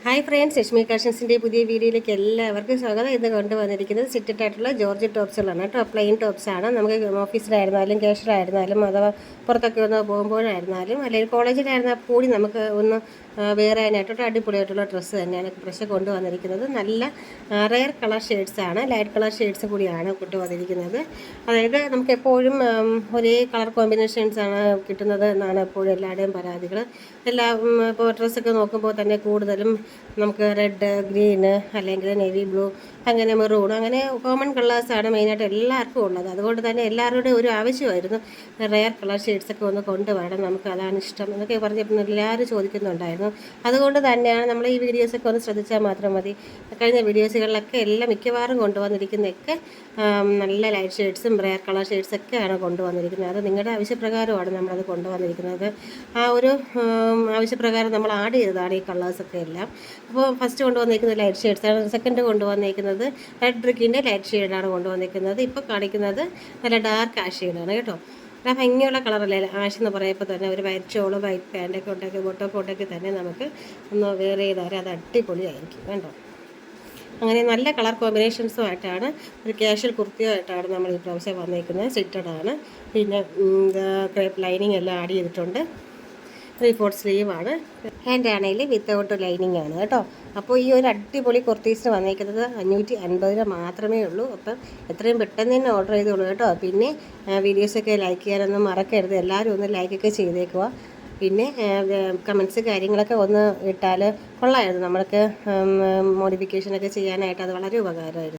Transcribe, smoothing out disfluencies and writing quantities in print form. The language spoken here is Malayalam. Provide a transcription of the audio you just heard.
ഹായ് ഫ്രണ്ട്സ്, രശ്മി കളക്ഷൻസിൻ്റെ പുതിയ വീഡിയോയിലേക്ക് എല്ലാവർക്കും സ്വാഗതം. ഇത് കൊണ്ടുവന്നിരിക്കുന്നത് സിറ്റഡ് ആയിട്ടുള്ള ജോർജ് ടോപ്സുകളാണ് കേട്ടോ. പ്ലെയിൻ ടോപ്സാണ്. നമുക്ക് ഓഫീസിലായിരുന്നാലും ക്യാഷിലായിരുന്നാലും അഥവാ പുറത്തൊക്കെ ഒന്ന് പോകുമ്പോഴായിരുന്നാലും അല്ലെങ്കിൽ കോളേജിലായിരുന്നാൽ കൂടി നമുക്ക് ഒന്ന് വേറെ ആയിട്ടുള്ള അടിപൊളിയായിട്ടുള്ള ഡ്രസ്സ് തന്നെയാണ് പ്രശ്നം കൊണ്ടുവന്നിരിക്കുന്നത്. നല്ല റെയർ കളർ ഷെയ്ഡ്സാണ്, ലൈറ്റ് കളർ ഷെയ്ഡ്സ് കൂടിയാണ് കൊണ്ടുവന്നിരിക്കുന്നത്. അതായത് നമുക്ക് എപ്പോഴും ഒരേ കളർ കോമ്പിനേഷൻസാണ് കിട്ടുന്നത് എന്നാണ് എപ്പോഴും എല്ലാവരുടെയും പരാതികൾ. ഇപ്പോൾ ഡ്രസ്സൊക്കെ നോക്കുമ്പോൾ തന്നെ കൂടുതലും നമുക്ക് റെഡ്, ഗ്രീന്, അല്ലെങ്കിൽ നേവി ബ്ലൂ, അങ്ങനെ മെറൂൺ, അങ്ങനെ കോമൺ കളേഴ്സാണ് മെയിനായിട്ട് എല്ലാവർക്കും ഉള്ളത്. അതുകൊണ്ട് തന്നെ എല്ലാവരുടെയും ഒരു ആവശ്യമായിരുന്നു റെയർ കളർ ഷെയ്ഡ്സൊക്കെ ഒന്ന് കൊണ്ടുവേണം, നമുക്ക് അതാണ് ഇഷ്ടം എന്നൊക്കെ പറഞ്ഞപ്പോൾ എല്ലാവരും ചോദിക്കുന്നുണ്ടായിരുന്നു. അതുകൊണ്ട് തന്നെയാണ് നമ്മൾ ഈ വീഡിയോസൊക്കെ ഒന്ന് ശ്രദ്ധിച്ചാൽ മാത്രം മതി. കഴിഞ്ഞ വീഡിയോസുകളിലൊക്കെ എല്ലാം മിക്കവാറും കൊണ്ടുവന്നിരിക്കുന്നതൊക്കെ നല്ല ലൈറ്റ് ഷെയ്ഡ്സും റെയർ കളർ ഷെയ്ഡ്സൊക്കെയാണ് കൊണ്ടുവന്നിരിക്കുന്നത്. അത് നിങ്ങളുടെ ആവശ്യപ്രകാരമാണ് നമ്മളത് കൊണ്ടുവന്നിരിക്കുന്നത്. ആ ഒരു ആവശ്യപ്രകാരം നമ്മൾ ആഡ് ചെയ്തതാണ് ഈ കളേഴ്സൊക്കെ എല്ലാം. അപ്പോൾ ഫസ്റ്റ് കൊണ്ടുവന്നിരിക്കുന്നത് ലൈറ്റ് ഷെയ്ഡ്സാണ്. സെക്കൻഡ് കൊണ്ടുവന്നിരിക്കുന്നത് റെഡ് ബ്രിക്കിൻ്റെ ലൈറ്റ് ഷെയ്ഡാണ് കൊണ്ടുവന്നിരിക്കുന്നത്. ഇപ്പോൾ കാണിക്കുന്നത് നല്ല ഡാർക്ക് ആഷ് ഷെയ്ഡാണ് കേട്ടോ. നല്ല ഭംഗിയുള്ള കളറല്ലേ ആഷ് എന്ന് പറയുമ്പോൾ തന്നെ ഒരു വൈറ്റ് ഷോള്, വൈറ്റ് പാൻറ്റൊക്കെ ഉണ്ടാക്കി, ബൊട്ടൊക്കെ ഉണ്ടെങ്കിൽ തന്നെ നമുക്ക് ഒന്ന് വെയർ ചെയ്താൽ അത് അടിപൊളിയായിരിക്കും കേട്ടോ. അങ്ങനെ നല്ല കളർ കോമ്പിനേഷൻസുമായിട്ടാണ് ഒരു ക്യാഷ്വൽ കുർത്തിയായിട്ടാണ് നമ്മൾ ഈ പ്രാവശ്യം വന്നിരിക്കുന്നത്. സിറ്റഡാണ്. പിന്നെ ക്രേപ്പ് ലൈനിങ് എല്ലാം ആഡ് ചെയ്തിട്ടുണ്ട്. 3/4 സ്ലീവാണ്. ഹാൻഡ് ആണെങ്കിൽ വിത്തൗട്ട് ലൈനിങ് ആണ് കേട്ടോ. അപ്പോൾ ഈ ഒരു അടിപൊളി കുർത്തീസിന് വന്നിരിക്കുന്നത് 550 മാത്രമേ ഉള്ളൂ. അപ്പം എത്രയും പെട്ടെന്ന് തന്നെ ഓർഡർ ചെയ്തോളൂ കേട്ടോ. പിന്നെ വീഡിയോസൊക്കെ ലൈക്ക് ചെയ്യാനൊന്നും മറക്കരുത്. എല്ലാവരും ഒന്ന് ലൈക്കൊക്കെ ചെയ്തേക്കുക. പിന്നെ കമൻസ് കാര്യങ്ങളൊക്കെ ഒന്ന് ഇട്ടാൽ കൊള്ളായിരുന്നു. നമ്മൾക്ക് മോഡിഫിക്കേഷനൊക്കെ ചെയ്യാനായിട്ട് അത് വളരെ ഉപകാരമായിരുന്നു.